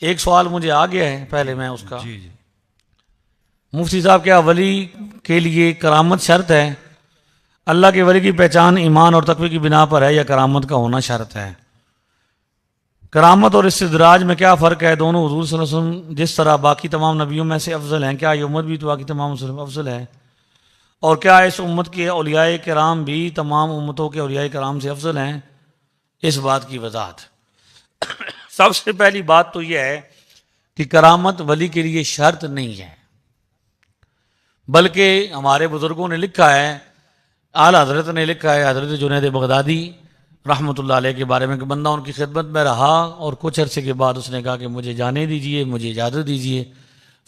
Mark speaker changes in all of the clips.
Speaker 1: ایک سوال مجھے آ گیا ہے، پہلے میں اس کا
Speaker 2: جی جی
Speaker 1: مفتی صاحب، کیا ولی کے لیے کرامت شرط ہے؟ اللہ کے ولی کی پہچان ایمان اور تقوی کی بنا پر ہے یا کرامت کا ہونا شرط ہے؟ کرامت اور استدراج میں کیا فرق ہے؟ دونوں حضور صلی اللہ علیہ وسلم جس طرح باقی تمام نبیوں میں سے افضل ہیں، کیا یہ امت بھی تو باقی تمام مسلم افضل ہے؟ اور کیا اس امت کے اولیاء کرام بھی تمام امتوں کے اولیاء کرام سے افضل ہیں؟ اس بات کی وضاحت۔ سب سے پہلی بات تو یہ ہے کہ کرامت ولی کے لیے شرط نہیں ہے، بلکہ ہمارے بزرگوں نے لکھا ہے، اعلیٰ حضرت نے لکھا ہے، حضرت جنید بغدادی رحمۃ اللہ علیہ کے بارے میں، کہ بندہ ان کی خدمت میں رہا اور کچھ عرصے کے بعد اس نے کہا کہ مجھے جانے دیجئے، مجھے اجازت دیجئے۔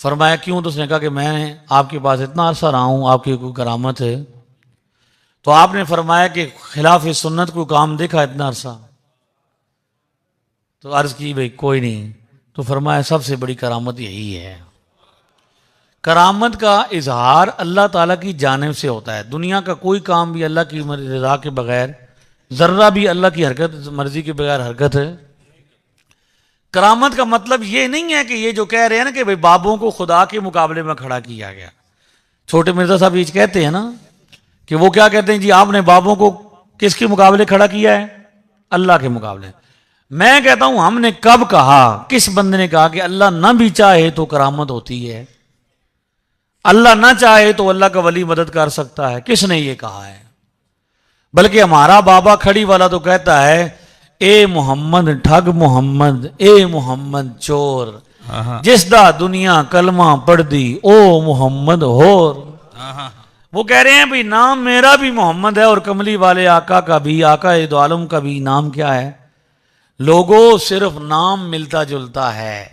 Speaker 1: فرمایا کیوں؟ تو اس نے کہا کہ میں آپ کے پاس اتنا عرصہ رہا ہوں، آپ کی کوئی کرامت ہے؟ تو آپ نے فرمایا کہ خلاف سنت کو کام دیکھا اتنا عرصہ؟ تو عرض کی بھئی کوئی نہیں۔ تو فرمایا سب سے بڑی کرامت یہی ہے۔ کرامت کا اظہار اللہ تعالیٰ کی جانب سے ہوتا ہے۔ دنیا کا کوئی کام بھی اللہ کی رضا کے بغیر، ذرہ بھی اللہ کی حرکت مرضی کے بغیر حرکت ہے۔ کرامت کا مطلب یہ نہیں ہے کہ یہ جو کہہ رہے ہیں نا کہ بھئی بابوں کو خدا کے مقابلے میں کھڑا کیا گیا۔ چھوٹے مرزا صاحب یہ کہتے ہیں نا کہ وہ کیا کہتے ہیں جی آپ نے بابوں کو کس کے مقابلے کھڑا کیا ہے؟ اللہ کے مقابلے۔ میں کہتا ہوں ہم نے کب کہا، کس بندے نے کہا کہ اللہ نہ بھی چاہے تو کرامت ہوتی ہے؟ اللہ نہ چاہے تو اللہ کا ولی مدد کر سکتا ہے؟ کس نے یہ کہا ہے؟ بلکہ ہمارا بابا کھڑی والا تو کہتا ہے اے محمد ٹھگ محمد، اے محمد چور، جس دا دنیا کلمہ پڑھ دی او محمد ہور۔ وہ کہہ رہے ہیں بھی نام میرا بھی محمد ہے اور کملی والے آقا کا بھی، آقا دو عالم کا بھی نام کیا ہے؟ لوگوں صرف نام ملتا جلتا ہے،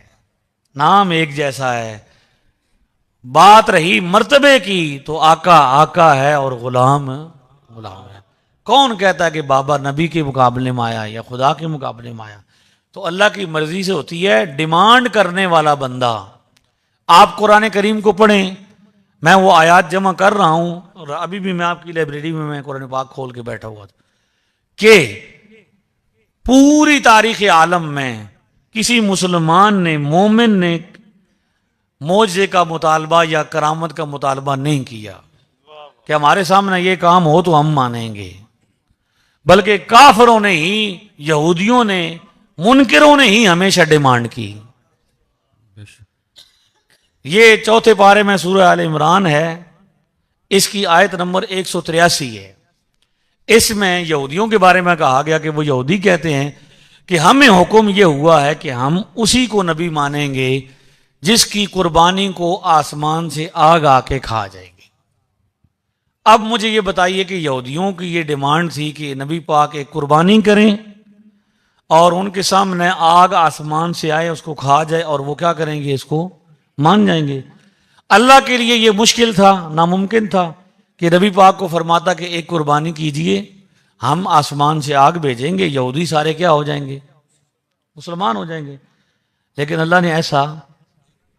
Speaker 1: نام ایک جیسا ہے۔ بات رہی مرتبے کی تو آقا آقا ہے اور غلام غلام ہے۔ کون کہتا ہے کہ بابا نبی کے مقابلے میں آیا یا خدا کے مقابلے میں آیا؟ تو اللہ کی مرضی سے ہوتی ہے۔ ڈیمانڈ کرنے والا بندہ، آپ قرآن کریم کو پڑھیں، میں وہ آیات جمع کر رہا ہوں اور ابھی بھی میں آپ کی لائبریری میں قرآن پاک کھول کے بیٹھا ہوا تھا، کہ پوری تاریخ عالم میں کسی مسلمان نے، مومن نے معجزے کا مطالبہ یا کرامت کا مطالبہ نہیں کیا کہ ہمارے سامنے یہ کام ہو تو ہم مانیں گے، بلکہ کافروں نے ہی، یہودیوں نے، منکروں نے ہی ہمیشہ ڈیمانڈ کی۔ یہ چوتھے پارے میں سورہ آل عمران ہے، اس کی آیت نمبر 183 ہے۔ اس میں یہودیوں کے بارے میں کہا گیا کہ وہ یہودی کہتے ہیں کہ ہمیں حکم یہ ہوا ہے کہ ہم اسی کو نبی مانیں گے جس کی قربانی کو آسمان سے آگ آ کے کھا جائے گی۔ اب مجھے یہ بتائیے کہ یہودیوں کی یہ ڈیمانڈ تھی کہ نبی پاک ایک قربانی کریں اور ان کے سامنے آگ آسمان سے آئے، اس کو کھا جائے، اور وہ کیا کریں گے؟ اس کو مان جائیں گے۔ اللہ کے لیے یہ مشکل تھا، ناممکن تھا کہ نبی پاک کو فرماتا کہ ایک قربانی کیجئے، ہم آسمان سے آگ بھیجیں گے، یہودی سارے کیا ہو جائیں گے؟ مسلمان ہو جائیں گے۔ لیکن اللہ نے ایسا،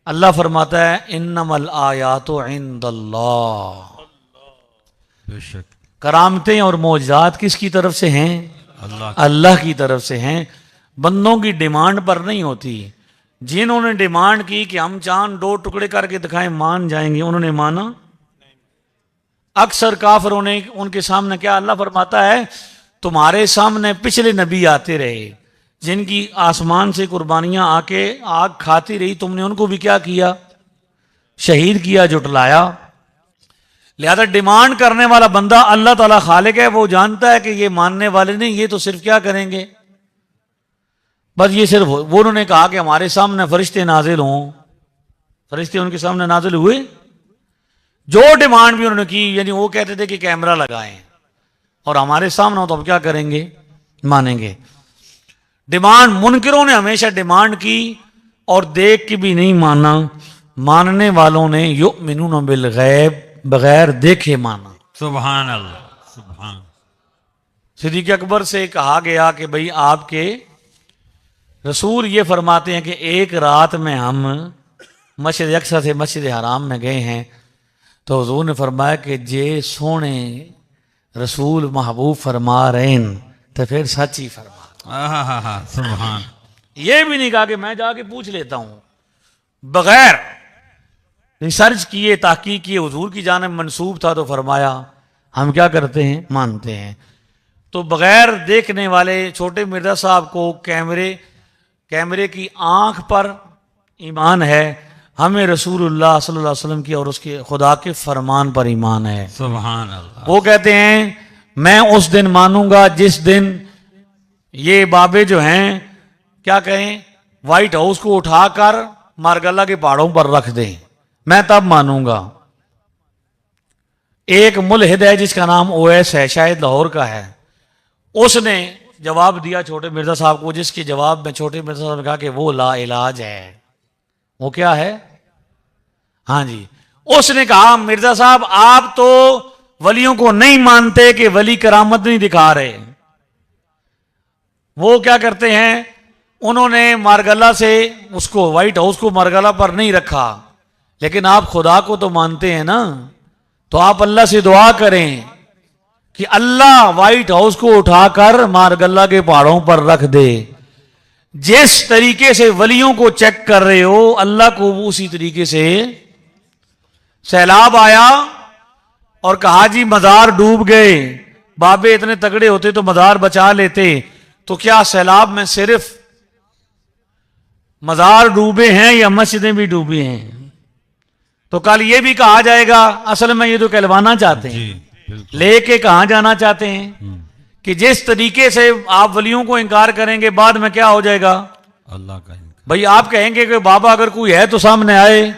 Speaker 1: اللہ فرماتا ہے انما الآیات عند اللہ،
Speaker 2: بے شک
Speaker 1: کرامتیں اور معجزات کس کی طرف سے ہیں؟ اللہ کی طرف سے ہیں، بندوں کی ڈیمانڈ پر نہیں ہوتی۔ جنہوں نے ڈیمانڈ کی کہ ہم چاند 2 ٹکڑے کر کے دکھائیں مان جائیں گے، انہوں نے مانا؟ اکثر کافروں نے ان کے سامنے کیا، اللہ فرماتا ہے تمہارے سامنے پچھلے نبی آتے رہے جن کی آسمان سے قربانیاں آ کے آگ کھاتی رہی، تم نے ان کو بھی کیا کیا؟ شہید کیا، جھٹلایا۔ لہذا ڈیمانڈ کرنے والا بندہ اللہ تعالیٰ خالق ہے، وہ جانتا ہے کہ یہ ماننے والے نہیں، یہ تو صرف کیا کریں گے؟ بس یہ صرف وہ انہوں نے کہا کہ ہمارے سامنے فرشتے نازل ہوں، فرشتے ان کے سامنے نازل ہوئے۔ جو ڈیمانڈ بھی انہوں نے کی، یعنی وہ کہتے تھے کہ کیمرہ لگائیں اور ہمارے سامنے ہو تو اب کیا کریں گے؟ مانیں گے۔ ڈیمانڈ منکروں نے ہمیشہ ڈیمانڈ کی اور دیکھ کے بھی نہیں مانا، ماننے والوں نے یؤمنون بالغیب، بغیر دیکھے مانا۔
Speaker 2: سبحان اللہ، سبحان۔
Speaker 1: صدیق اکبر سے کہا گیا کہ بھئی آپ کے رسول یہ فرماتے ہیں کہ ایک رات میں ہم مسجد اقصی سے مسجد حرام میں گئے ہیں، تو حضور نے فرمایا کہ جے سونے رسول محبوب فرما رہے ہیں تو پھر سچ ہی فرما۔
Speaker 2: سبحان۔
Speaker 1: یہ بھی نہیں کہا کہ میں جا کے پوچھ لیتا ہوں، بغیر ریسرچ کیے تحقیق کیے حضور کی جانب منسوب تھا تو فرمایا ہم کیا کرتے ہیں، مانتے ہیں۔ تو بغیر دیکھنے والے چھوٹے مرزا صاحب کو کیمرے کی آنکھ پر ایمان ہے، ہمیں رسول اللہ صلی اللہ علیہ وسلم کی اور اس کے خدا کے فرمان پر ایمان ہے۔
Speaker 2: سبحان اللہ۔
Speaker 1: وہ کہتے ہیں میں اس دن مانوں گا جس دن یہ بابے جو ہیں کیا کہیں وائٹ ہاؤس کو اٹھا کر مارگلہ کے پہاڑوں پر رکھ دیں، میں تب مانوں گا۔ ایک ملحد ہے جس کا نام اویس ہے، شاید لاہور کا ہے، اس نے جواب دیا چھوٹے مرزا صاحب کو، جس کے جواب میں چھوٹے مرزا صاحب نے کہا کہ وہ لا علاج ہے۔ وہ کیا ہے؟ ہاں جی، اس نے کہا مرزا صاحب آپ تو ولیوں کو نہیں مانتے کہ ولی کرامت نہیں دکھا رہے۔ وہ کیا کرتے ہیں، انہوں نے مارگلہ سے اس کو وائٹ ہاؤس کو مارگلہ پر نہیں رکھا، لیکن آپ خدا کو تو مانتے ہیں نا، تو آپ اللہ سے دعا کریں کہ اللہ وائٹ ہاؤس کو اٹھا کر مارگلہ کے پہاڑوں پر رکھ دے۔ جس طریقے سے ولیوں کو چیک کر رہے ہو اللہ کو وہ اسی طریقے سے سیلاب آیا اور کہا جی مزار ڈوب گئے، بابے اتنے تگڑے ہوتے تو مزار بچا لیتے، تو کیا سیلاب میں صرف مزار ڈوبے ہیں یا مسجدیں بھی ڈوبی ہیں؟ تو کل یہ بھی کہا جائے گا اصل میں یہ تو کہلوانا چاہتے ہیں،
Speaker 2: جی بالکل۔
Speaker 1: لے کے کہاں جانا چاہتے ہیں کہ جس طریقے سے آپ ولیوں کو انکار کریں گے بعد میں کیا ہو جائے گا؟
Speaker 2: اللہ کا انکار۔
Speaker 1: بھئی آپ کہیں گے کہ بابا اگر کوئی ہے تو سامنے آئے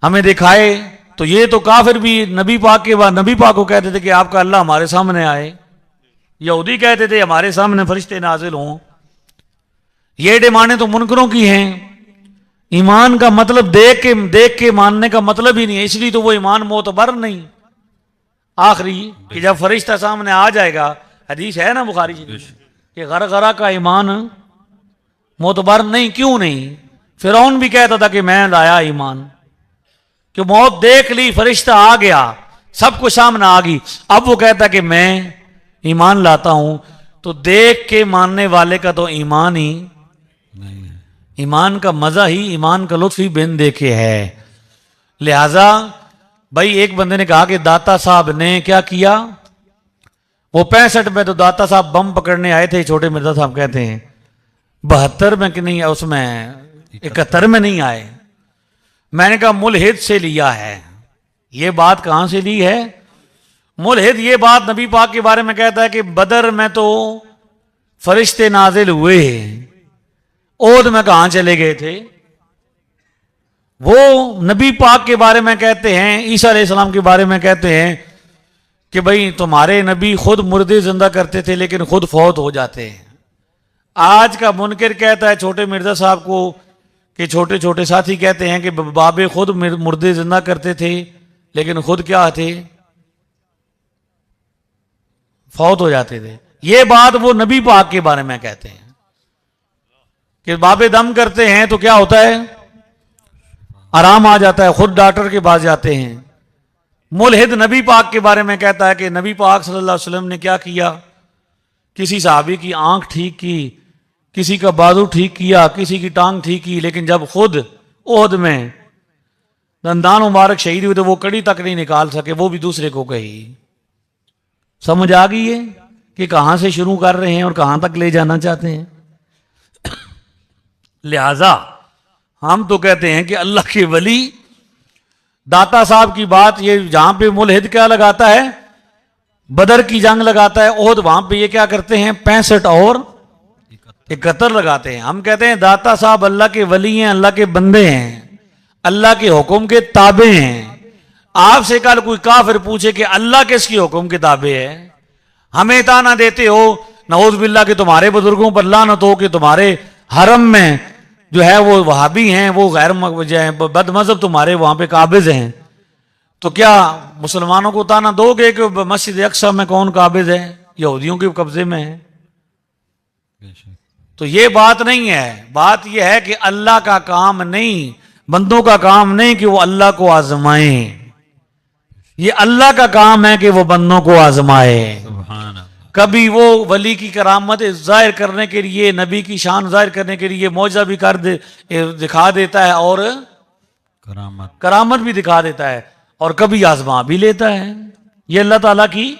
Speaker 1: ہمیں دکھائے، تو یہ تو کافر بھی نبی پاک کے بعد نبی پاک کو کہتے تھے کہ آپ کا اللہ ہمارے سامنے آئے، یہودی کہتے تھے ہمارے سامنے فرشتے نازل ہوں۔ یہ ڈیمانڈیں تو منکروں کی ہیں۔ ایمان کا مطلب دیکھ کے ماننے کا مطلب ہی نہیں ہے، اس لیے تو وہ ایمان معتبر نہیں۔ آخری کہ جب فرشتہ سامنے آ جائے گا، حدیث ہے نا بخاری شریف کہ غرغرہ کا ایمان معتبر نہیں، کیوں نہیں؟ فرعون بھی کہتا تھا کہ میں لایا ایمان، کہ موت دیکھ لی، فرشتہ آ گیا، سب کچھ سامنے آ گئی، اب وہ کہتا کہ میں ایمان لاتا ہوں۔ تو دیکھ کے ماننے والے کا تو ایمان ہی
Speaker 2: نہیں ہے۔
Speaker 1: ایمان کا مزہ ہی، ایمان کا لطف ہی بن دیکھے ہے۔ لہذا بھائی ایک بندے نے کہا کہ داتا صاحب نے کیا کیا، وہ 65 میں تو داتا صاحب بم پکڑنے آئے تھے، چھوٹے مرزا صاحب کہتے ہیں 72 میں کہ نہیں، اس میں 71 میں نہیں آئے۔ میں نے کہا ملحد سے لیا ہے، یہ بات کہاں سے لی ہے؟ ملحد یہ بات نبی پاک کے بارے میں کہتا ہے کہ بدر میں تو فرشتے نازل ہوئے، اود میں کہاں چلے گئے تھے؟ وہ نبی پاک کے بارے میں کہتے ہیں، عیسیٰ علیہ السلام کے بارے میں کہتے ہیں کہ بھئی تمہارے نبی خود مردے زندہ کرتے تھے لیکن خود فوت ہو جاتے ہیں۔ آج کا منکر کہتا ہے چھوٹے مرزا صاحب کو کہ چھوٹے چھوٹے ساتھی کہتے ہیں کہ بابے خود مردے زندہ کرتے تھے لیکن خود کیا تھے؟ فوت ہو جاتے تھے۔ یہ بات وہ نبی پاک کے بارے میں کہتے ہیں کہ بابے دم کرتے ہیں تو کیا ہوتا ہے؟ آرام آ جاتا ہے، خود ڈاکٹر کے پاس جاتے ہیں۔ ملحد نبی پاک کے بارے میں کہتا ہے کہ نبی پاک صلی اللہ علیہ وسلم نے کیا کیا، کسی صحابی کی آنکھ ٹھیک کی، کسی کا بازو ٹھیک کیا، کسی کی ٹانگ ٹھیک کی، لیکن جب خود احد میں دندان مبارک شہید ہوئے تو وہ کڑی تک نہیں نکال سکے، وہ بھی دوسرے کو کہی۔ سمجھ آ گئی ہے کہ کہاں سے شروع کر رہے ہیں اور کہاں تک لے جانا چاہتے ہیں؟ لہذا ہم تو کہتے ہیں کہ اللہ کے ولی داتا صاحب کی بات، یہ جہاں پہ ملحد کیا لگاتا ہے، بدر کی جنگ لگاتا ہے، احد وہاں پہ یہ کیا کرتے ہیں 65 اور 71 لگاتے ہیں۔ ہم کہتے ہیں داتا صاحب اللہ کے ولی ہیں، اللہ کے بندے ہیں، اللہ کے حکم کے تابع ہیں۔ آپ سے کل کوئی کافر پوچھے کہ اللہ کس کی حکم کے تابع ہے، ہمیں تانا دیتے ہو نعوذ باللہ کہ تمہارے بزرگوں پر لعنت ہو کہ تمہارے حرم میں جو ہے وہ وہابی ہیں، وہ غیر بد مذہب تمہارے وہاں پہ قابض ہیں، تو کیا مسلمانوں کو تانا دو گے کہ مسجد اقصی میں کون قابض ہے؟ یہودیوں کے قبضے میں ہے۔ تو یہ بات نہیں ہے، بات یہ ہے کہ اللہ کا کام نہیں، بندوں کا کام نہیں کہ وہ اللہ کو آزمائیں، یہ اللہ کا کام ہے کہ وہ بندوں کو آزمائے۔
Speaker 2: سبحان اللہ۔
Speaker 1: کبھی وہ ولی کی کرامت ظاہر کرنے کے لیے، نبی کی شان ظاہر کرنے کے لیے معجزہ بھی دکھا دیتا ہے، اور
Speaker 2: کرامت
Speaker 1: کرامت بھی دکھا دیتا ہے، اور کبھی آزما بھی لیتا ہے۔ یہ اللہ تعالیٰ کی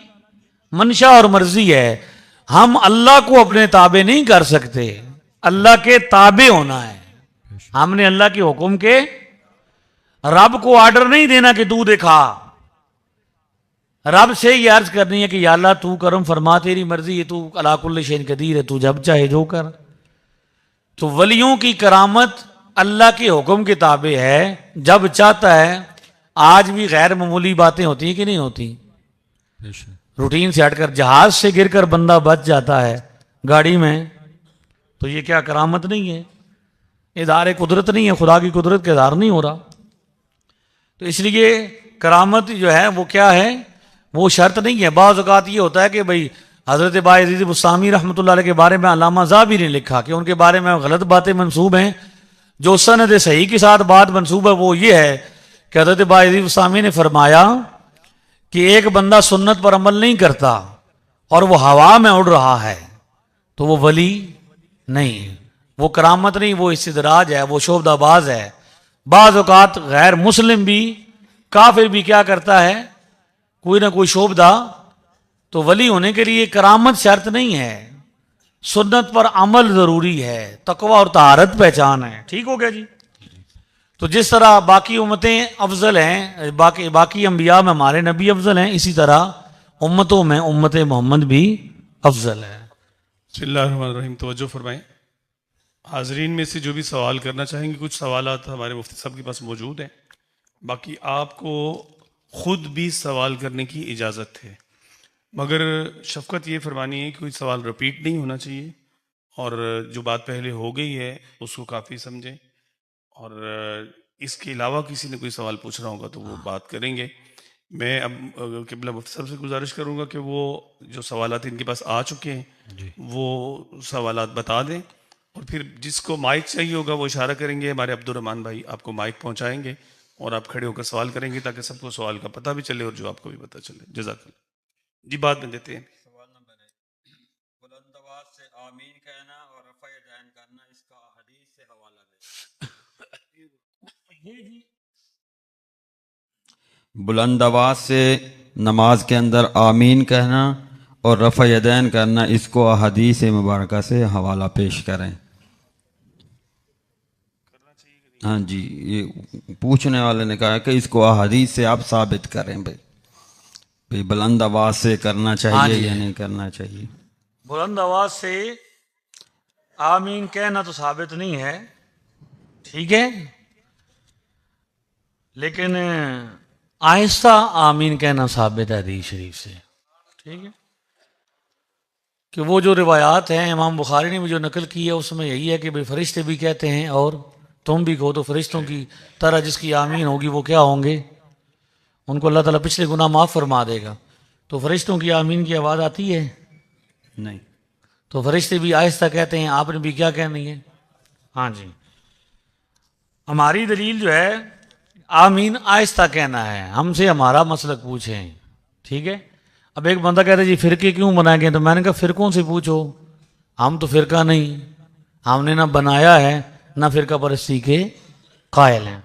Speaker 1: منشا اور مرضی ہے۔ ہم اللہ کو اپنے تابع نہیں کر سکتے، اللہ کے تابع ہونا ہے۔ ہم نے اللہ کے حکم کے، رب کو آرڈر نہیں دینا کہ تو دکھا، رب سے یہ عرض کرنی ہے کہ یا اللہ تو کرم فرما، تیری مرضی ہے، تو علی کل شیء قدیر ہے، تو جب چاہے جو کر۔ تو ولیوں کی کرامت اللہ کے حکم کے تابع ہے، جب چاہتا ہے۔ آج بھی غیر معمولی باتیں ہوتی ہیں کہ نہیں ہوتی؟
Speaker 2: بے شک
Speaker 1: روٹین سے ہٹ کر جہاز سے گر کر بندہ بچ جاتا ہے گاڑی میں، تو یہ کیا کرامت نہیں ہے؟ اظہار قدرت نہیں ہے، خدا کی قدرت کا اظہار نہیں ہو رہا۔ تو اس لیے کرامت جو ہے وہ کیا ہے؟ وہ شرط نہیں ہے۔ بعض اوقات یہ ہوتا ہے کہ بھئی حضرت بایزید بستامی رحمۃ اللہ علیہ کے بارے میں علامہ ذہبی نے لکھا کہ ان کے بارے میں غلط باتیں منسوب ہیں۔ جو سند صحیح کے ساتھ بات منسوب ہے وہ یہ ہے کہ حضرت بایزید بستامی نے فرمایا کہ ایک بندہ سنت پر عمل نہیں کرتا اور وہ ہوا میں اڑ رہا ہے تو وہ ولی نہیں، وہ کرامت نہیں، وہ استدراج ہے، وہ شعبدہ باز ہے۔ بعض اوقات غیر مسلم بھی، کافر بھی کیا کرتا ہے؟ کوئی نہ کوئی شعبدہ۔ تو ولی ہونے کے لیے کرامت شرط نہیں ہے، سنت پر عمل ضروری ہے، تقوی اور طہارت پہچان ہے۔ ٹھیک ہو گیا جی؟ تو جس طرح باقی امتیں افضل ہیں، باقی انبیاء میں ہمارے نبی افضل ہیں، اسی طرح امتوں میں امت محمد بھی افضل ہے۔
Speaker 3: بسم اللہ الرحمن الرحیم۔ توجہ فرمائیں، حاضرین میں سے جو بھی سوال کرنا چاہیں گے، کچھ سوالات ہمارے مفتی صاحب کے پاس موجود ہیں، باقی آپ کو خود بھی سوال کرنے کی اجازت ہے، مگر شفقت یہ فرمانی ہے کہ کوئی سوال رپیٹ نہیں ہونا چاہیے، اور جو بات پہلے ہو گئی ہے اس کو کافی سمجھیں، اور اس کے علاوہ کسی نے کوئی سوال پوچھنا ہوگا تو وہ بات کریں گے۔ میں اب قبلہ مفتی صاحب سے گزارش کروں گا کہ وہ جو سوالات ان کے پاس آ چکے ہیں وہ سوالات بتا دیں، اور پھر جس کو مائک چاہیے ہوگا وہ اشارہ کریں گے، ہمارے عبد الرحمن بھائی آپ کو مائک پہنچائیں گے اور آپ کھڑے ہو کر سوال کریں گے تاکہ سب کو سوال کا پتہ بھی چلے اور جو آپ کو بھی پتہ چلے۔ جزاک اللہ جی، بات میں دیتے ہیں۔
Speaker 2: سوال نمبر 1، بلند آواز سے آمین کہنا اور رفع یدین کرنا، اس کا حدیث سے حوالہ دیں۔ بلند آواز سے نماز کے اندر آمین کہنا اور رفع یدین کرنا، اس کو احادیث مبارکہ سے حوالہ پیش کریں۔ ہاں جی، یہ پوچھنے والے نے کہا کہ اس کو احادیث سے آپ ثابت کریں بھئی بلند آواز سے کرنا چاہیے یا نہیں کرنا چاہیے۔
Speaker 1: بلند آواز سے آمین کہنا تو ثابت نہیں ہے، ٹھیک ہے، لیکن آہستہ آمین کہنا ثابت ہے حدیث شریف سے، ٹھیک ہے، کہ وہ جو روایات ہیں امام بخاری نے بھی جو نقل کی ہے اس میں یہی ہے کہ بھئی فرشتے بھی کہتے ہیں اور تم بھی کہو، تو فرشتوں کی طرح جس کی آمین ہوگی وہ کیا ہوں گے؟ ان کو اللہ تعالیٰ پچھلے گناہ معاف فرما دے گا۔ تو فرشتوں کی آمین کی آواز آتی ہے
Speaker 2: نہیں،
Speaker 1: تو فرشتے بھی آہستہ کہتے ہیں، آپ نے بھی کیا کہنی ہے؟ ہاں جی، ہماری دلیل جو ہے آمین آہستہ کہنا ہے۔ ہم سے ہمارا مسلک پوچھیں، ٹھیک ہے۔ اب ایک بندہ کہتا ہے جی فرقے کیوں بنائے گئے؟ تو میں نے کہا فرقوں سے پوچھو، ہم تو فرقہ نہیں، ہم نے نہ بنایا ہے نہ فرقہ پرستی کے قائل ہیں۔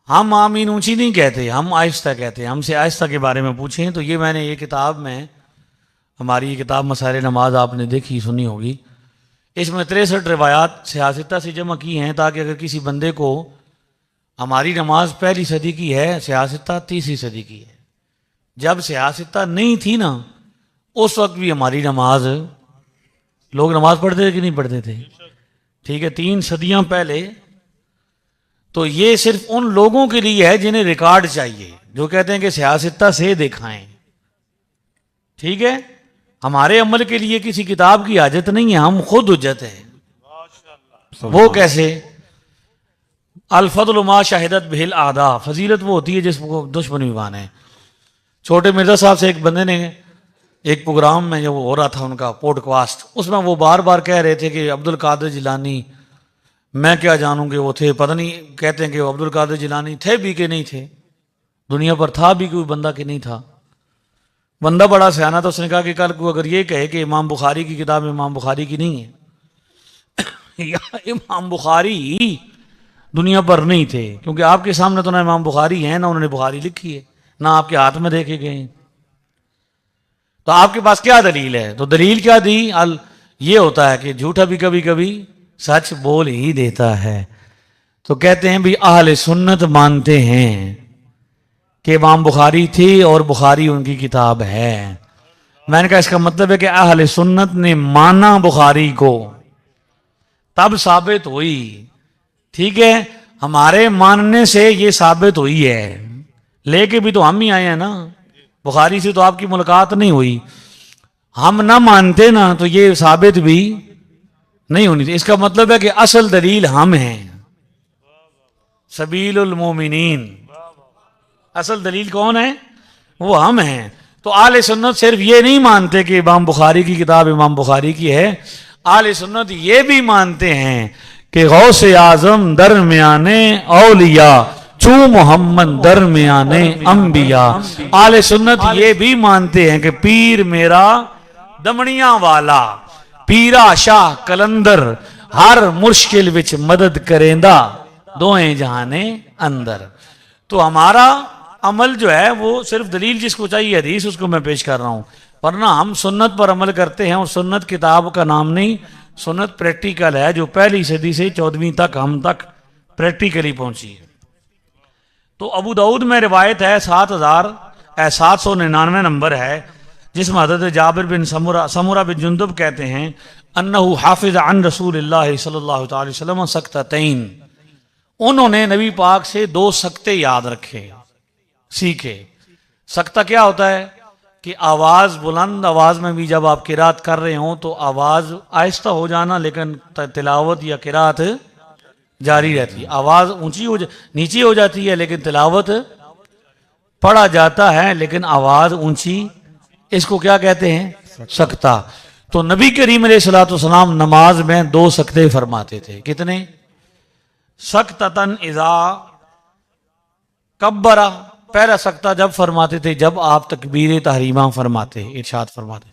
Speaker 1: ہم آمین اونچی نہیں کہتے، ہم آہستہ کہتے ہیں۔ ہم سے آہستہ کے بارے میں پوچھیں تو یہ میں نے یہ کتاب میں، ہماری یہ کتاب مسائل نماز آپ نے دیکھی سنی ہوگی، اس میں 63 روایات سیاستہ سے جمع کی ہیں تاکہ اگر کسی بندے کو، ہماری نماز پہلی صدی کی ہے، سیاستہ تیسری صدی کی ہے، جب سیاستہ نہیں تھی نا اس وقت بھی ہماری نماز، لوگ نماز پڑھتے تھے کہ نہیں پڑھتے تھے؟ ٹھیک ہے، 3 صدیاں پہلے۔ تو یہ صرف ان لوگوں کے لیے ہے جنہیں ریکارڈ چاہیے، جو کہتے ہیں کہ سیاستہ سے دکھائیں، ٹھیک ہے۔ ہمارے عمل کے لیے کسی کتاب کی حاجت نہیں ہے، ہم خود حجت ہیں۔ وہ کیسے؟ الفضل ما شہدت بہ الاعداء، فضیلت وہ ہوتی ہے جس کو دشمن بھی مانے۔ چھوٹے مرزا صاحب سے ایک بندے نے ایک پروگرام میں جو ہو رہا تھا ان کا پوڈ کاسٹ، اس میں وہ بار بار کہہ رہے تھے کہ عبد القادر جیلانی، میں کیا جانوں کہ وہ تھے، پتہ نہیں، کہتے ہیں کہ عبد القادر جیلانی تھے بھی کہ نہیں تھے، دنیا پر تھا بھی کوئی بندہ کہ نہیں تھا۔ بندہ بڑا سیانا تھا، اس نے کہا کہ کل کو اگر یہ کہے کہ امام بخاری کی کتاب امام بخاری کی نہیں ہے یا امام بخاری دنیا پر نہیں تھے، کیونکہ آپ کے سامنے تو نہ امام بخاری ہیں، نہ انہوں نے بخاری لکھی ہے، نہ آپ کے ہاتھ میں دیکھے گئے ہیں، تو آپ کے پاس کیا دلیل ہے؟ تو دلیل کیا دی؟ یہ ہوتا ہے کہ جھوٹا بھی کبھی کبھی سچ بول ہی دیتا ہے. تو کہتے ہیں بھی اہل سنت مانتے ہیں کہ امام بخاری تھی اور بخاری ان کی کتاب ہے. میں نے کہا اس کا مطلب ہے کہ اہل سنت نے مانا بخاری کو، تب ثابت ہوئی. ٹھیک ہے، ہمارے ماننے سے یہ ثابت ہوئی ہے، لے کے بھی تو ہم ہی آئے ہیں نا، بخاری سے تو آپ کی ملاقات نہیں ہوئی. ہم نہ مانتے نا تو یہ ثابت بھی نہیں ہونی تھی. اس کا مطلب ہے کہ اصل دلیل ہم ہیں، سبیل المومنین. اصل دلیل کون ہے؟ وہ ہم ہیں. تو اہل سنت صرف یہ نہیں مانتے کہ امام بخاری کی کتاب امام بخاری کی ہے، اہل سنت یہ بھی مانتے ہیں کہ غوث اعظم درمیان اولیاء چو محمد درمیان انبیاء. اہل سنت یہ بھی مانتے ہیں کہ پیر میرا دمڑیاں والا، پیرا شاہ کلندر ہر مشکل وچ مدد کریندا دوئیں جہانے اندر. تو ہمارا عمل جو ہے وہ صرف دلیل جس کو چاہیے حدیث اس کو میں پیش کر رہا ہوں، ورنہ ہم سنت پر عمل کرتے ہیں. اور سنت کتاب کا نام نہیں، سنت پریکٹیکل ہے جو پہلی صدی سے 14ویں تک ہم تک پریکٹیکلی پہنچی ہے. تو ابو داؤد میں روایت ہے 799 نمبر ہے، جس میں حضرت جابر بن سمرہ بن جندب کہتے ہیں انہو حافظ عن رسول اللہ صلی اللہ تعالی وسلم سکتتین، انہوں نے نبی پاک سے 2 سکتے یاد رکھے، سیکھے. سکتہ کیا ہوتا ہے؟ کہ آواز بلند آواز میں بھی جب آپ قرات کر رہے ہوں تو آواز آہستہ ہو جانا، لیکن تلاوت یا قرات جاری رہتی ہے. آواز اونچی نیچی ہو جاتی ہے لیکن تلاوت پڑھا جاتا ہے لیکن آواز اونچی. اس کو کیا کہتے ہیں؟ سکتہ. تو نبی کریم علیہ الصلوۃ والسلام نماز میں 2 سکتے فرماتے تھے. کتنے؟ سکتتن اذا کبرا، پہلا سکتہ جب فرماتے تھے جب آپ تکبیر تحریمہ فرماتے، ارشاد فرماتے،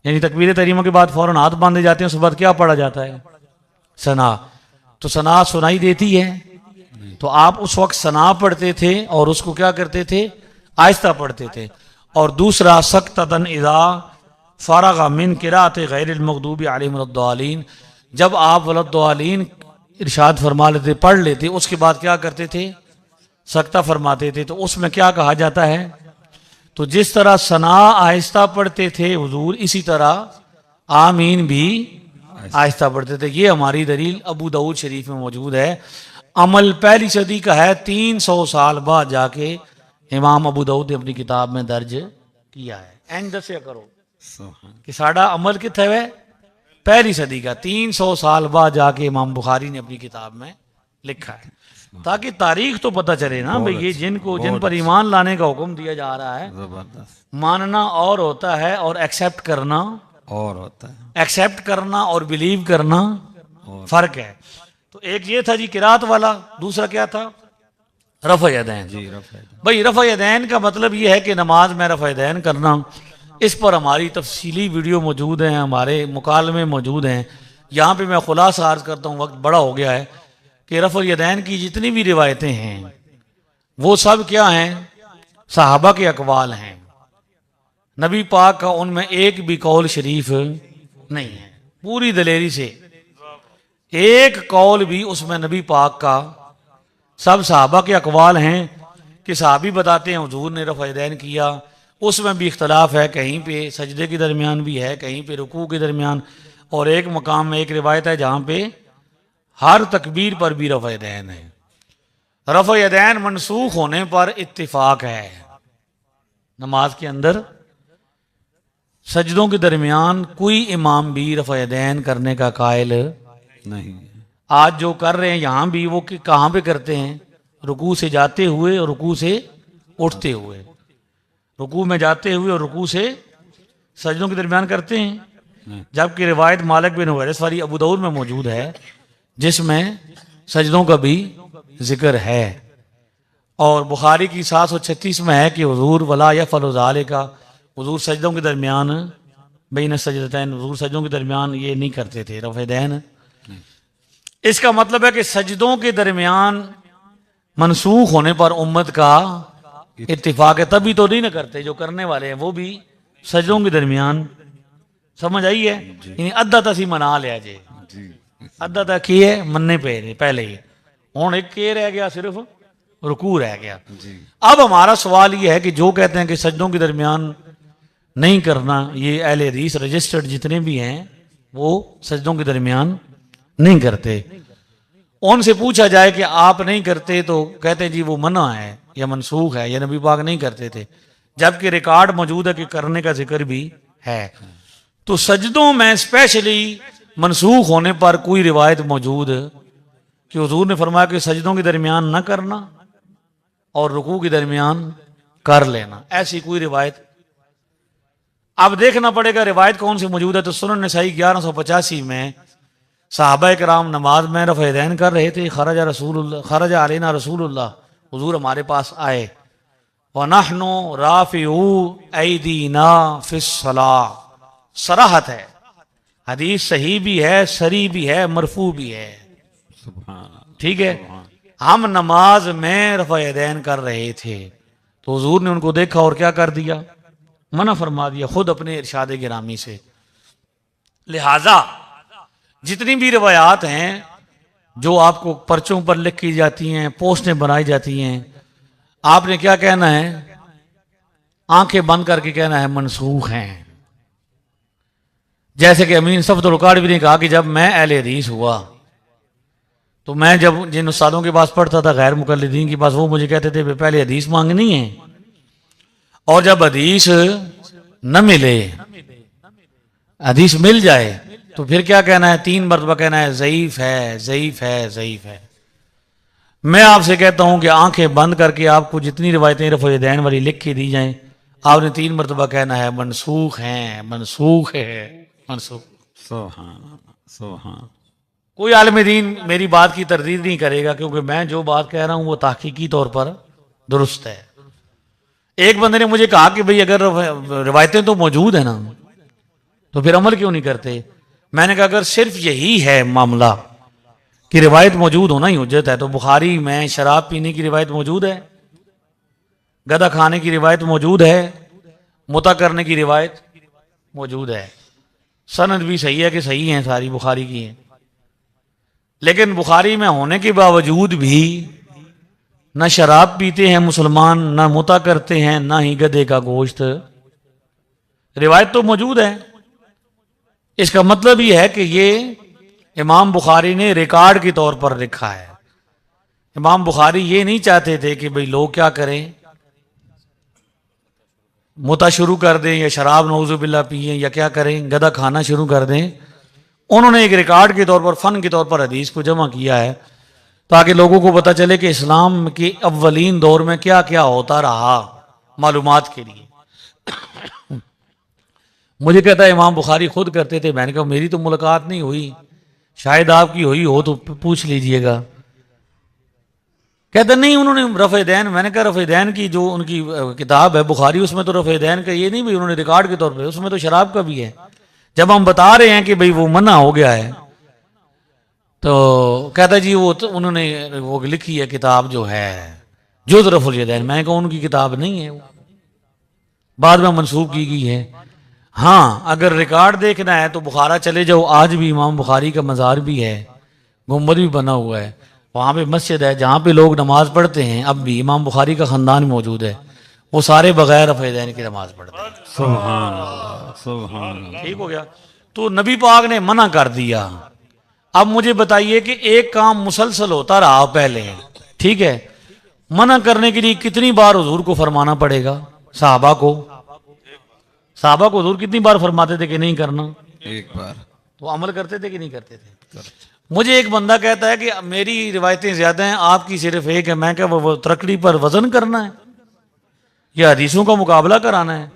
Speaker 1: یعنی تکبیر تحریمہ کے بعد فوراً ہاتھ باندھے جاتے ہیں، اس کے بعد کیا پڑھا جاتا ہے؟ ثنا. تو ثنا سنائی دیتی ہے، تو آپ اس وقت ثنا پڑھتے تھے اور اس کو کیا کرتے تھے؟ آہستہ پڑھتے تھے. اور دوسرا سکتتن اذا فرغ من قراءت غیر المغضوب علیہم الضالین، جب آپ والضالین ارشاد فرما لیتے، پڑھ لیتے، اس کے بعد کیا کرتے تھے؟ سکتہ فرماتے تھے. تو اس میں کیا کہا جاتا ہے؟ تو جس طرح ثنا آہستہ پڑھتے تھے حضور، اسی طرح آمین بھی آہستہ پڑھتے تھے. یہ ہماری دلیل ابو داؤد شریف میں موجود ہے. عمل پہلی صدی کا ہے، 300 سال بعد جا کے امام ابو داؤد نے اپنی کتاب میں درج کیا ہے. اینڈ دسیا کرو کہ ساڑا عمل کتنے ہے؟ پہلی صدی کا، 300 سال بعد جا کے امام بخاری نے اپنی کتاب میں لکھا ہے، تاکہ تاریخ تو پتہ چلے نا بھئی یہ جن پر ایمان لانے کا حکم دیا جا رہا ہے، ماننا اور ہوتا ہے اور ایکسیپٹ کرنا
Speaker 2: اور ہوتا ہے.
Speaker 1: ایکسیپٹ کرنا اور بلیو کرنا فرق ہے. تو ایک یہ تھا جی قرات والا، دوسرا کیا تھا؟ رفع یدین. بھئی رفع یدین کا مطلب یہ ہے کہ نماز میں رفع یدین کرنا، اس پر ہماری تفصیلی ویڈیو موجود ہیں، ہمارے مکالمے موجود ہیں. یہاں پہ میں خلاصہ عرض کرتا ہوں، وقت بڑا ہو گیا ہے، کہ رفع الیدین کی جتنی بھی روایتیں ہیں وہ سب کیا ہیں؟ صحابہ کے اقوال ہیں. نبی پاک کا ان میں ایک بھی قول شریف نہیں ہے. پوری دلیری سے ایک قول بھی اس میں نبی پاک کا، سب صحابہ کے اقوال ہیں کہ صحابی بتاتے ہیں حضور نے رفع الیدین کیا. اس میں بھی اختلاف ہے، کہیں پہ سجدے کے درمیان بھی ہے، کہیں پہ رکوع کے درمیان، اور ایک مقام میں ایک روایت ہے جہاں پہ ہر تکبیر پر بھی رفع یدین ہے. رفع یدین منسوخ ہونے پر اتفاق ہے، نماز کے اندر سجدوں کے درمیان کوئی امام بھی رفع یدین کرنے کا قائل
Speaker 2: نہیں.
Speaker 1: آج جو کر رہے ہیں یہاں بھی، وہ کہاں پہ کرتے ہیں؟ رکوع سے جاتے ہوئے اور رکوع سے اٹھتے ہوئے، رکوع میں جاتے ہوئے اور رکوع سے سجدوں کے درمیان کرتے ہیں. جبکہ روایت مالک بن حویرث والی ابو داؤد میں موجود ہے جس میں سجدوں کا بھی ذکر ہے. اور بخاری کی 736 میں ہے کہ حضور ولا یفعل ذلک، حضور سجدوں کے درمیان بین سجدتین، حضور سجدوں کے درمیان یہ نہیں کرتے تھے رفع دین. اس کا مطلب ہے کہ سجدوں کے درمیان منسوخ ہونے پر امت کا اتفاق ہے. تبھی تو نہیں نہ کرتے، جو کرنے والے ہیں وہ بھی سجدوں کے درمیان. سمجھ آئی ہے؟ یعنی ادھا تسی منا لیا جی، ادھا تک کی ہے مننے پہ پہلے ہی. ہوں ایک کے رہ گیا، صرف رکوع رہ گیا. اب ہمارا سوال یہ ہے کہ جو کہتے ہیں کہ سجدوں کے درمیان نہیں کرنا، یہ اہل حدیث رجسٹرڈ جتنے بھی ہیں وہ سجدوں کے درمیان نہیں کرتے. ان سے پوچھا جائے کہ آپ نہیں کرتے تو کہتے ہیں جی وہ منع ہے یا منسوخ ہے یا نبی پاک نہیں کرتے تھے، جبکہ ریکارڈ موجود ہے کہ کرنے کا ذکر بھی ہے. تو سجدوں میں اسپیشلی منسوخ ہونے پر کوئی روایت موجود کہ حضور نے فرمایا کہ سجدوں کے درمیان نہ کرنا اور رکوع کے درمیان کر لینا، ایسی کوئی روایت. اب دیکھنا پڑے گا روایت کون سی موجود ہے. تو سنن نسائی 1185 میں صحابہ کرام نماز میں رفع یدین کر رہے تھے. خرج علینا رسول اللہ، حضور ہمارے پاس آئے. وَنَحْنُ رَافِعُوا أَيْدِينَا فِي الصَّلَاةِ، صراحت ہے، حدیث صحیح بھی ہے، سری بھی ہے، مرفوع بھی ہے. ٹھیک ہے، ہم نماز میں رفع یدین کر رہے تھے تو حضور نے ان کو دیکھا اور کیا کر دیا؟ منع فرما دیا خود اپنے ارشاد گرامی سے. لہذا جتنی بھی روایات ہیں جو آپ کو پرچوں پر لکھ کی جاتی ہیں، پوسٹیں بنائی جاتی ہیں، آپ نے کیا کہنا ہے؟ آنکھیں بند کر کے کہنا ہے منسوخ ہیں. جیسے کہ امین صفت القاڑوی نے کہا کہ جب میں اہل حدیث ہوا تو میں جب جن استادوں کے پاس پڑھتا تھا غیر مقلدین کے پاس، وہ مجھے کہتے تھے پہلے حدیث مانگنی ہے، اور جب حدیث نہ ملے، حدیث مل جائے تو پھر کیا کہنا ہے؟ 3 مرتبہ کہنا ہے ضعیف ہے، ضعیف ہے، ضعیف ہے. میں آپ سے کہتا ہوں کہ آنکھیں بند کر کے آپ کو جتنی روایتیں رفع یدین والی لکھ کے دی جائیں، آپ نے 3 مرتبہ کہنا ہے منسوخ ہیں، منسوخ ہے، منسوخ.
Speaker 2: سبحان.
Speaker 1: کوئی عالم دین میری بات کی تردید نہیں کرے گا، کیونکہ میں جو بات کہہ رہا ہوں وہ تحقیقی طور پر درست ہے. ایک بندے نے مجھے کہا کہ بھئی اگر روایتیں تو موجود ہیں نا تو پھر عمل کیوں نہیں کرتے؟ میں نے کہا اگر صرف یہی ہے معاملہ کہ روایت موجود ہونا ہی حجت ہے تو بخاری میں شراب پینے کی روایت موجود ہے، گدھا کھانے کی روایت موجود ہے، متع کرنے کی روایت موجود ہے، سند بھی صحیح ہے کہ صحیح ہیں، ساری بخاری کی ہیں. لیکن بخاری میں ہونے کے باوجود بھی نہ شراب پیتے ہیں مسلمان، نہ متع کرتے ہیں، نہ ہی گدھے کا گوشت. روایت تو موجود ہے. اس کا مطلب یہ ہے کہ یہ امام بخاری نے ریکارڈ کے طور پر لکھا ہے. امام بخاری یہ نہیں چاہتے تھے کہ بھئی لوگ کیا کریں، متع شروع کر دیں یا شراب نعوذ باللہ پئیں یا کیا کریں، گدھا کھانا شروع کر دیں. انہوں نے ایک ریکارڈ کے طور پر، فن کے طور پر حدیث کو جمع کیا ہے تاکہ لوگوں کو پتہ چلے کہ اسلام کے اولین دور میں کیا کیا ہوتا رہا، معلومات کے لیے. مجھے کہتا ہے امام بخاری خود کرتے تھے. میں نے کہا میری تو ملاقات نہیں ہوئی، شاید آپ کی ہوئی ہو تو پوچھ لیجئے گا. کہتا نہیں انہوں نے رفع دین. میں نے کہا رفع دین کی جو ان کی کتاب ہے بخاری، اس میں تو رفع دین کا یہ نہیں بھی انہوں نے ریکارڈ کے طور پہ، اس میں تو شراب کا بھی ہے. جب ہم بتا رہے ہیں کہ بھئی وہ منع ہو گیا ہے تو کہتا جی وہ تو انہوں نے وہ لکھی ہے کتاب جو ہے جز رفع الیدین. میں نے کہا ان کی کتاب نہیں ہے، بعد میں منسوخ کی گئی ہے. ہاں اگر ریکارڈ دیکھنا ہے تو بخارا چلے جاؤ، آج بھی امام بخاری کا مزار بھی ہے، گنبد بھی بنا ہوا ہے، وہاں پہ مسجد ہے جہاں پہ لوگ نماز پڑھتے ہیں. اب بھی امام بخاری کا خاندان موجود ہے، وہ سارے بغیر رفع یدین کی نماز پڑھتے ہیں.
Speaker 2: سبحان اللہ، سبحان اللہ.
Speaker 1: ٹھیک ہو گیا. تو نبی پاک نے منع کر دیا. اب مجھے بتائیے کہ ایک کام مسلسل ہوتا رہا پہلے، ٹھیک ہے، منع کرنے کے لیے کتنی بار حضور کو فرمانا پڑے گا؟ صحابہ کو حضور کتنی بار فرماتے تھے کہ نہیں کرنا؟
Speaker 2: ایک بار.
Speaker 1: تو عمل کرتے تھے کہ نہیں کرتے تھے؟ مجھے ایک بندہ کہتا ہے کہ میری روایتیں زیادہ ہیں، آپ کی صرف ایک ہے. میں کہ وہ ترکڑی پر وزن کرنا ہے یا حدیثوں کا مقابلہ کرانا ہے؟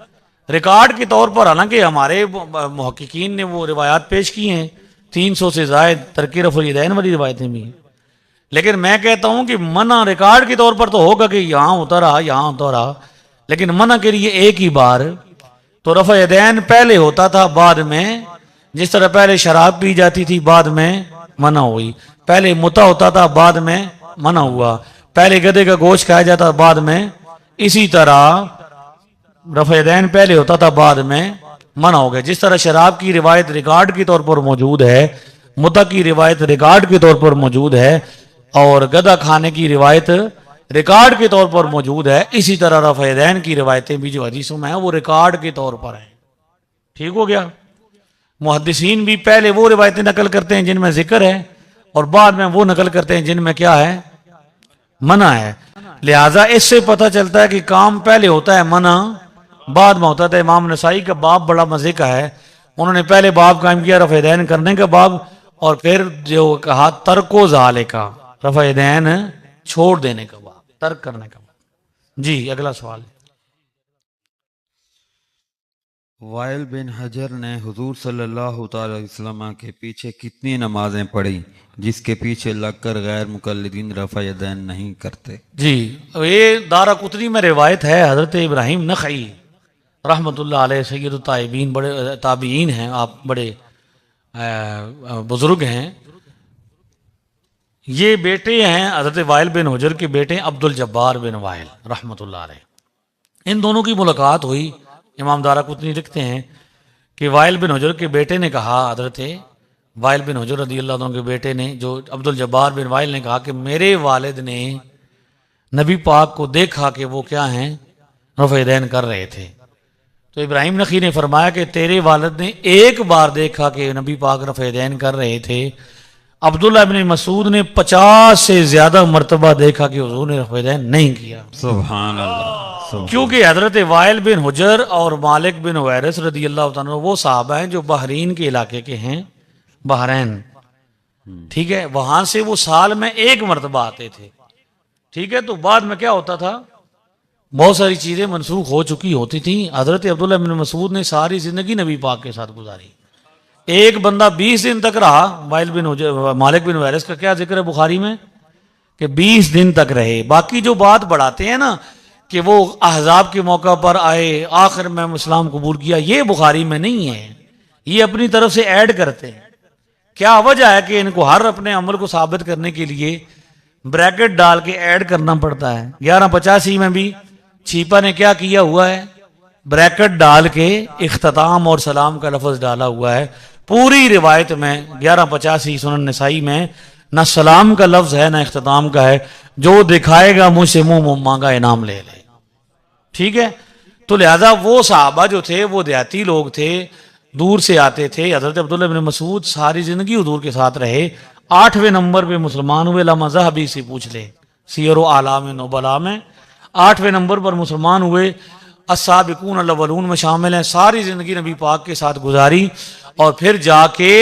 Speaker 1: ریکارڈ کے طور پر حالانکہ ہمارے محققین نے وہ روایات پیش کی ہیں، 300 سے زائد ترک رفع الیدین والی روایتیں بھی ہیں. لیکن میں کہتا ہوں کہ منع ریکارڈ کے طور پر تو ہوگا کہ یہاں ہوتا رہا، یہاں ہوتا رہا، لیکن منع کے لیے ایک ہی بار تو رفع یدین پہلے ہوتا تھا بعد میں، جس طرح پہلے شراب پی جاتی تھی بعد میں منع ہوئی، پہلے متع ہوتا تھا بعد میں منع ہوا، پہلے گدھے کا گوشت کھایا جاتا بعد میں، اسی طرح رفع یدین پہلے ہوتا تھا بعد میں منع ہو گیا۔ جس طرح شراب کی روایت ریکارڈ کے طور پر موجود ہے، متع کی روایت ریکارڈ کے طور پر موجود ہے، اور گدھا کھانے کی روایت ریکارڈ کے طور پر موجود ہے، اسی طرح رفع یدین کی روایتیں بھی جو حدیثوں میں ہیں وہ ریکارڈ کے طور پر ہیں۔ ٹھیک ہو گیا؟ محدثین بھی پہلے وہ روایتیں نقل کرتے ہیں جن میں ذکر ہے، اور بعد میں وہ نقل کرتے ہیں جن میں کیا ہے؟ منع ہے۔ لہٰذا اس سے پتہ چلتا ہے کہ کام پہلے ہوتا ہے منع، بعد میں ہوتا ہے۔ امام نسائی کا باب بڑا مزے کا ہے، انہوں نے پہلے باب قائم کیا رفع یدین کرنے کا باب، اور پھر جو کہا ترک و ذالکا، رفع یدین چھوڑ دینے کا باب، ترک کرنے کا باب۔ جی اگلا سوال۔
Speaker 2: وائل بن حجر نے حضور صلی اللہ تعالی علیہ وسلم کے پیچھے کتنی نمازیں پڑھی جس کے پیچھے لگ کر غیر مقلدین رفع یدین نہیں کرتے؟
Speaker 1: جی یہ دارقطنی میں روایت ہے، حضرت ابراہیم نخعی رحمۃ اللہ علیہ سید التابعین، بڑے تابعین ہیں، آپ بڑے بزرگ ہیں، یہ بیٹے ہیں حضرت وائل بن حجر کے بیٹے عبد الجبار بن وائل رحمۃ اللہ علیہ۔ ان دونوں کی ملاقات ہوئی، امام دارقطنی لکھتے ہیں کہ وائل بن حجر کے بیٹے نے کہا، حضرت وائل بن حجر رضی اللہ عنہ کے بیٹے نے، جو عبد الجبار بن وائل نے کہا کہ میرے والد نے نبی پاک کو دیکھا کہ وہ کیا ہیں؟ رفع یدین کر رہے تھے۔ تو ابراہیم نخعی نے فرمایا کہ تیرے والد نے ایک بار دیکھا کہ نبی پاک رفع یدین کر رہے تھے، عبداللہ بن مسعود نے 50 سے زیادہ مرتبہ دیکھا کہ حضور نے رفع یدین نہیں کیا۔
Speaker 2: سبحان اللہ۔
Speaker 1: کیونکہ حضرت وائل بن حجر اور مالک بن حویرث رضی اللہ عنہ وہ صحابہ ہیں جو بحرین کے علاقے کے ہیں، بحرین، ٹھیک ہے، وہاں سے وہ سال میں ایک مرتبہ آتے تھے، ٹھیک ہے۔ تو بعد میں کیا ہوتا تھا؟ بہت ساری چیزیں منسوخ ہو چکی ہوتی تھیں۔ حضرت عبداللہ بن مسعود نے ساری زندگی نبی پاک کے ساتھ گزاری، ایک بندہ 20 دن تک رہا، وائل بن حجر مالک بن حویرث کا کیا ذکر ہے بخاری میں کہ 20 دن تک رہے۔ باقی جو بات بڑھاتے ہیں نا کہ وہ احزاب کے موقع پر آئے، آخر میں اسلام قبول کیا، یہ بخاری میں نہیں ہے، یہ اپنی طرف سے ایڈ کرتے ہیں۔ کیا وجہ ہے کہ ان کو ہر اپنے عمل کو ثابت کرنے کے لیے بریکٹ ڈال کے ایڈ کرنا پڑتا ہے؟ 1185 میں بھی چھیپا نے کیا کیا ہوا ہے؟ بریکٹ ڈال کے اختتام اور سلام کا لفظ ڈالا ہوا ہے۔ پوری روایت میں 1185 سنن نسائی میں نہ سلام کا لفظ ہے نہ اختتام کا ہے، جو دکھائے گا مجھ سے منہ مانگا انعام لے لے، ٹھیک ہے۔ تو لہذا وہ صحابہ جو تھے وہ دیہاتی لوگ تھے، دور سے آتے تھے۔ حضرت عبداللہ بن مسعود ساری زندگی حضور کے ساتھ رہے، 8ویں نمبر پہ مسلمان ہوئے، علامہ ذہبی سے پوچھ لے سیر و اعلام نبلاء میں 8ویں نمبر پر مسلمان ہوئے، السابقون الاولون میں شامل ہیں۔ ساری زندگی نبی پاک کے ساتھ گزاری، اور پھر جا کے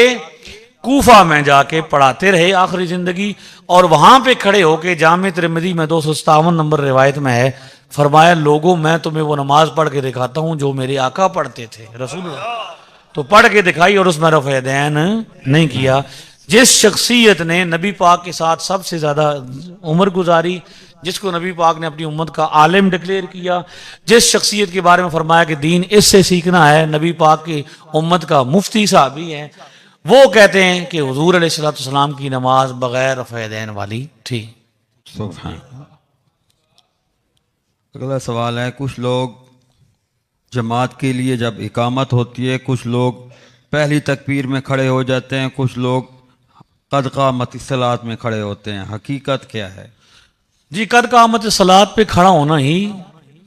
Speaker 1: کوفہ میں جا کے پڑھاتے رہے آخری زندگی، اور وہاں پہ کھڑے ہو کے جامع ترمذی میں 257 نمبر روایت میں ہے، فرمایا لوگوں میں تمہیں وہ نماز پڑھ کے دکھاتا ہوں جو میرے آقا پڑھتے تھے رسول اللہ، تو پڑھ کے دکھائی اور اس میں رفع یدین نہیں کیا۔ جس شخصیت نے نبی پاک کے ساتھ سب سے زیادہ عمر گزاری، جس کو نبی پاک نے اپنی امت کا عالم ڈکلیئر کیا، جس شخصیت کے بارے میں فرمایا کہ دین اس سے سیکھنا ہے، نبی پاک کی امت کا مفتی صحابی ہے، وہ کہتے ہیں کہ حضور علیہ الصلوۃ والسلام کی نماز بغیر رفع یدین والی تھی۔
Speaker 2: سبحان۔ اگلا سوال ہے، کچھ لوگ جماعت کے لیے جب اقامت ہوتی ہے کچھ لوگ پہلی تکبیر میں کھڑے ہو جاتے ہیں، کچھ لوگ قد قامت الصلاۃ میں کھڑے ہوتے ہیں، حقیقت کیا ہے؟
Speaker 1: جی قد قامت الصلاۃ پہ کھڑا ہونا ہی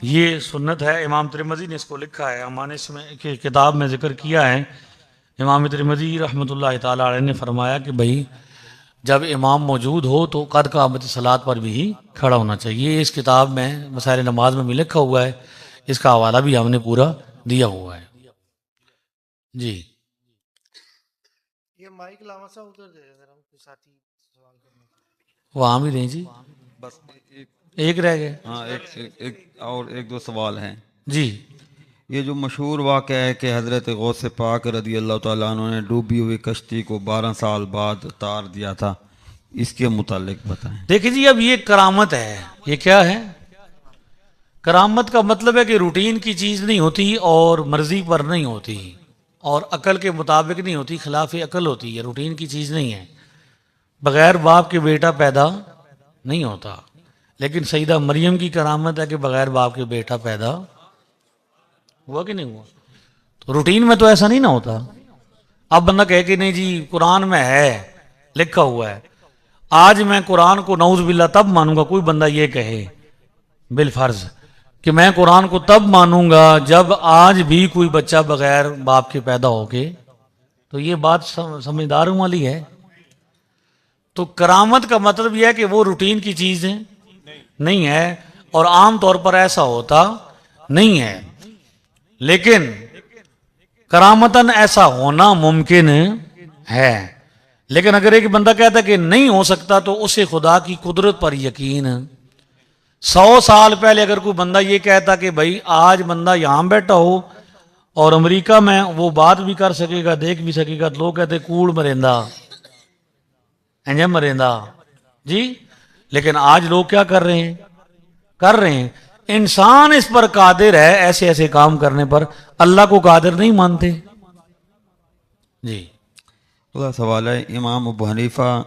Speaker 1: یہ سنت ہے۔ امام ترمذی نے اس کو لکھا ہے، امانس میں کی کتاب میں ذکر کیا ہے۔ امام ترمذی رحمۃ اللہ تعالی علیہ نے فرمایا کہ بھائی جب امام موجود ہو تو قد قامت الصلاۃ پر بھی کھڑا ہونا چاہیے۔ اس کتاب میں مسائل نماز میں بھی لکھا ہوا ہے، اس کا حوالہ بھی ہم نے پورا دیا ہوا ہے۔ جی
Speaker 4: یہ مائک لاما صاحب ادھر دے دیں ذرا، کوئی ساتھی سوال کرنے
Speaker 1: وہاں بھی دیں جی،
Speaker 2: بس
Speaker 1: ایک رہ گئے۔
Speaker 2: ہاں، ایک دو سوال ہیں۔
Speaker 1: جی
Speaker 2: یہ جو مشہور واقعہ ہے کہ حضرت غوث پاک رضی اللہ تعالیٰ عنہ نے ڈوبی ہوئی کشتی کو 12 سال بعد اتار دیا تھا، اس کے متعلق بتائیں۔
Speaker 1: دیکھیں جی اب یہ کرامت ہے، یہ کیا ہے؟ کرامت کا مطلب ہے کہ روٹین کی چیز نہیں ہوتی اور مرضی پر نہیں ہوتی اور عقل کے مطابق نہیں ہوتی، خلاف عقل ہوتی ہے، روٹین کی چیز نہیں ہے۔ بغیر باپ کے بیٹا پیدا نہیں ہوتا، لیکن سیدہ مریم کی کرامت ہے کہ بغیر باپ کے بیٹا پیدا ہوا کہ نہیں ہوا۔ تو روٹین میں تو ایسا نہیں نہ ہوتا۔ اب بندہ کہے کہ نہیں جی قرآن میں ہے، لکھا ہوا ہے، آج میں قرآن کو نعوذ باللہ تب مانوں گا، کوئی بندہ یہ کہے بالفرض کہ میں قرآن کو تب مانوں گا جب آج بھی کوئی بچہ بغیر باپ کے پیدا ہو کے، تو یہ بات سمجھداروں والی ہے۔ تو کرامت کا مطلب یہ ہے کہ وہ روٹین کی چیز نہیں ہے اور عام طور پر ایسا ہوتا نہیں ہے، لیکن کرامتاً ایسا ہونا ممکن ہے۔ لیکن اگر ایک بندہ کہتا ہے کہ نہیں ہو سکتا تو اسے خدا کی قدرت پر یقین۔ 100 سال پہلے اگر کوئی بندہ یہ کہتا کہ بھائی آج بندہ یہاں بیٹھا ہو اور امریکہ میں وہ بات بھی کر سکے گا، دیکھ بھی سکے گا، لوگ کہتے کوڑ مرندہ انجے مرندہ جی، لیکن آج لوگ کیا کر رہے ہیں انسان اس پر قادر ہے ایسے ایسے کام کرنے پر، اللہ کو قادر نہیں مانتے جی۔
Speaker 2: اگلا سوال ہے، امام ابو حنیفہ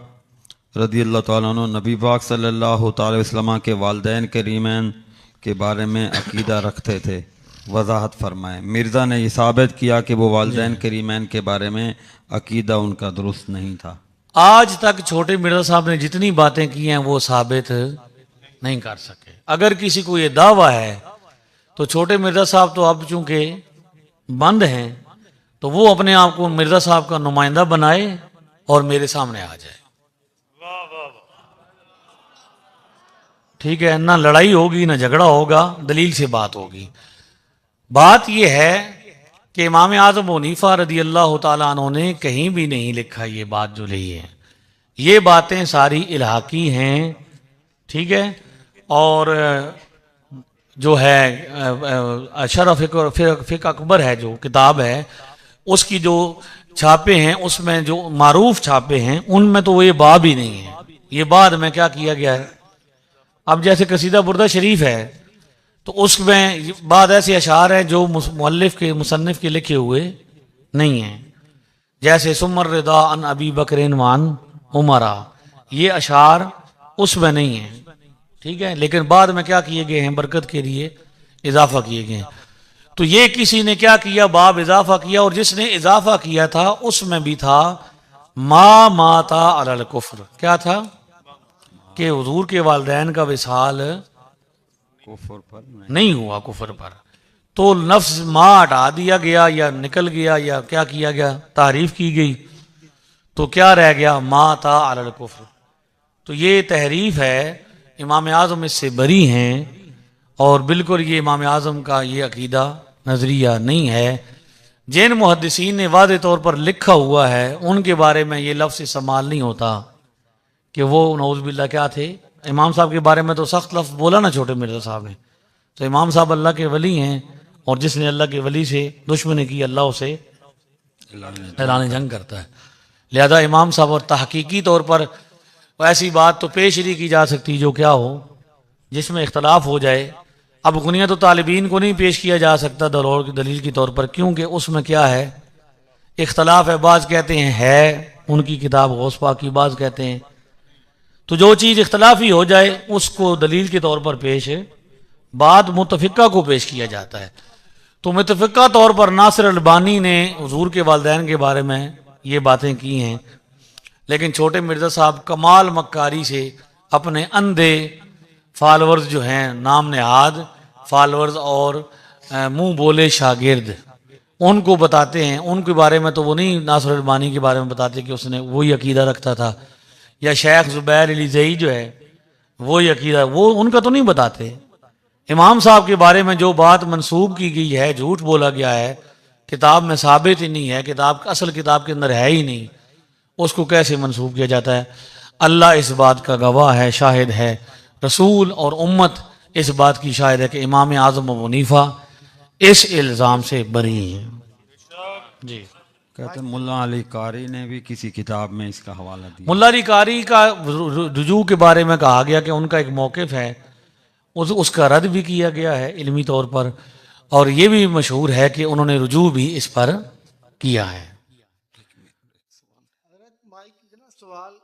Speaker 2: رضی اللہ تعالیٰ عنہ نبی پاک صلی اللہ تعالی وسلم کے والدین کریمین کے بارے میں عقیدہ رکھتے تھے، وضاحت فرمائیں۔ مرزا نے یہ ثابت کیا کہ وہ والدین کریمین کے بارے میں عقیدہ ان کا درست نہیں تھا۔
Speaker 1: آج تک چھوٹے مرزا صاحب نے جتنی باتیں کی ہیں وہ ثابت نہیں کر سکے۔ اگر کسی کو یہ دعویٰ ہے تو چھوٹے مرزا صاحب تو اب چونکہ بند ہیں تو وہ اپنے آپ کو مرزا صاحب کا نمائندہ بنائے اور میرے سامنے آ جائے، ٹھیک ہے؟ نہ لڑائی ہوگی نہ جھگڑا ہوگا، دلیل سے بات ہوگی۔ بات یہ ہے کہ امام اعظم ابو حنیفہ رضی اللہ تعالیٰ عنہ نے کہیں بھی نہیں لکھا یہ بات جو لئی ہے، یہ باتیں ساری الحاقی ہیں، ٹھیک ہے؟ اور جو ہے شرح فقہ اکبر ہے جو کتاب ہے، اس کی جو چھاپے ہیں اس میں جو معروف چھاپے ہیں ان میں تو وہ یہ باب ہی نہیں ہے، یہ بعد میں کیا کیا گیا ہے۔ اب جیسے قصیدہ بردہ شریف ہے تو اس میں بعد ایسے اشعار ہیں جو مؤلف کے مصنف کے لکھے ہوئے نہیں ہیں، جیسے سمر رضا ان ابی بکر وان عمرہ، یہ اشعار اس میں نہیں ہیں، ٹھیک ہے؟ لیکن بعد میں کیا کیے گئے ہیں، برکت کے لیے اضافہ کیے گئے ہیں۔ تو یہ کسی نے کیا کیا، باب اضافہ کیا، اور جس نے اضافہ کیا تھا اس میں بھی تھا ما ماتا علی الکفر، کیا تھا کہ حضور کے والدین کا وصال
Speaker 2: کفر پر
Speaker 1: نہیں ہوا، کفر پر، تو لفظ ما ہٹا دیا گیا یا نکل گیا یا کیا کیا گیا، تعریف کی گئی، تو کیا رہ گیا، ما تا علی الکفر۔ تو یہ تحریف ہے، امام اعظم اس سے بری ہیں، اور بالکل یہ امام اعظم کا یہ عقیدہ نظریہ نہیں ہے۔ جن محدثین نے واضح طور پر لکھا ہوا ہے ان کے بارے میں یہ لفظ استعمال نہیں ہوتا کہ وہ نعوذ باللہ کیا تھے۔ امام صاحب کے بارے میں تو سخت لفظ بولا نا چھوٹے مرزا صاحب نے، تو امام صاحب اللہ کے ولی ہیں، اور جس نے اللہ کے ولی سے دشمنی کی اللہ اسے اعلان جنگ کرتا ہے۔ لہذا امام صاحب، اور تحقیقی طور پر ایسی بات تو پیش نہیں کی جا سکتی جو کیا ہو، جس میں اختلاف ہو جائے۔ اب غنیت و طالبین کو نہیں پیش کیا جا سکتا دلیل کی طور پر، کیونکہ اس میں کیا ہے، اختلاف ہے، بعض کہتے ہیں ہے ان کی کتاب غوث پاک کی، بعض کہتے ہیں، تو جو چیز اختلافی ہو جائے اس کو دلیل کے طور پر پیش بعد متفقہ کو پیش کیا جاتا ہے۔ تو متفقہ طور پر ناصر البانی نے حضور کے والدین کے بارے میں یہ باتیں کی ہیں، لیکن چھوٹے مرزا صاحب کمال مکاری سے اپنے اندھے فالورز جو ہیں، نام نہاد فالورز اور منہ بولے شاگرد، ان کو بتاتے ہیں، ان کے بارے میں تو وہ نہیں ناصر البانی کے بارے میں بتاتے کہ اس نے وہی عقیدہ رکھتا تھا، یا شیخ زبیر علی زئی جو ہے وہی عقیدہ، وہ ان کا تو نہیں بتاتے۔ امام صاحب کے بارے میں جو بات منسوب کی گئی ہے، جھوٹ بولا گیا ہے، کتاب میں ثابت ہی نہیں ہے، کتاب اصل کتاب کے اندر ہے ہی نہیں، اس کو کیسے منسوب کیا جاتا ہے؟ اللہ اس بات کا گواہ ہے، شاہد ہے، رسول اور امت اس بات کی شاہد ہے کہ امام اعظم ابو حنیفہ اس الزام سے بری ہیں جی۔
Speaker 2: کہتے ہیں ملا علی قاری نے بھی کسی کتاب میں اس کا حوالہ دیا۔
Speaker 1: ملا علی قاری کا رجوع کے بارے میں کہا گیا کہ ان کا ایک موقف ہے، اس کا رد بھی کیا گیا ہے علمی طور پر، اور یہ بھی مشہور ہے کہ انہوں نے رجوع بھی اس پر کیا ہے۔
Speaker 4: حضرت مائک نا سوال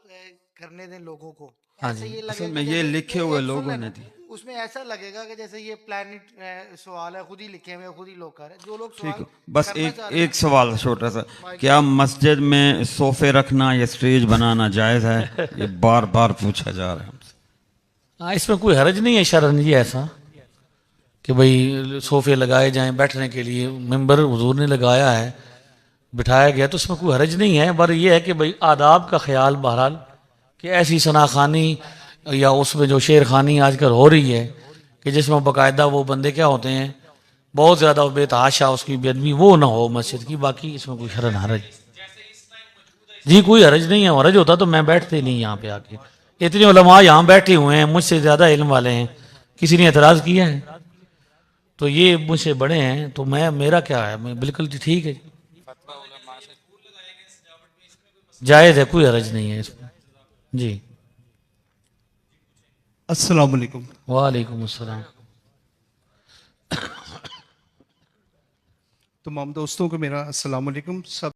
Speaker 4: کرنے دیں لوگوں کو،
Speaker 1: ہاں
Speaker 4: ایسے
Speaker 1: جی۔
Speaker 4: یہ
Speaker 2: اصل
Speaker 4: لگے
Speaker 2: میں یہ لکھے ہوئے لوگوں نے دی۔
Speaker 4: اس میں ایسا لگے گا کہ جیسے یہ پلانٹ سوال ہے، خود ہی لکھے ہوئے خود ہی لوگ کر رہے ہیں، جو لوگ
Speaker 2: ٹھیک
Speaker 4: سوال
Speaker 2: ہے، بس
Speaker 4: کرنا چاہ رہے
Speaker 2: ایک سوال چھوٹا سا، کیا مسجد میں صوفے رکھنا یا اسٹیج بنانا جائز ہے؟ یہ بار بار پوچھا جا رہا ہے ہم سے۔
Speaker 1: ہاں، اس میں کوئی حرج نہیں ہے شرعاً جی ایسا کہ بھئی صوفے لگائے جائیں بیٹھنے کے لیے، ممبر حضور نے لگایا ہے، بٹھایا گیا، تو اس میں کوئی حرج نہیں ہے، پر یہ ہے کہ بھئی آداب کا خیال بہرحال کہ ایسی ثناخوانی یا اس میں جو شعر خوانی آج کل ہو رہی ہے کہ جس میں باقاعدہ وہ بندے کیا ہوتے ہیں بہت زیادہ بے تحاشا اس کی بے ادبی، وہ نہ ہو مسجد کی، باقی اس میں کوئی شرعاً حرج جی کوئی حرج نہیں ہے۔ حرج ہوتا تو میں بیٹھتے نہیں یہاں پہ آ کے، اتنے علماء یہاں بیٹھے ہوئے ہیں مجھ سے زیادہ علم والے ہیں، کسی نے اعتراض کیا ہے؟ تو یہ مجھ سے بڑے ہیں تو میرا کیا ہے، میں بالکل ٹھیک ہے، جائز ہے، کوئی حرج نہیں ہے اس میں جی۔
Speaker 5: السلام علیکم۔
Speaker 1: وعلیکم السلام۔
Speaker 5: تمام دوستوں کو میرا السلام علیکم۔ سب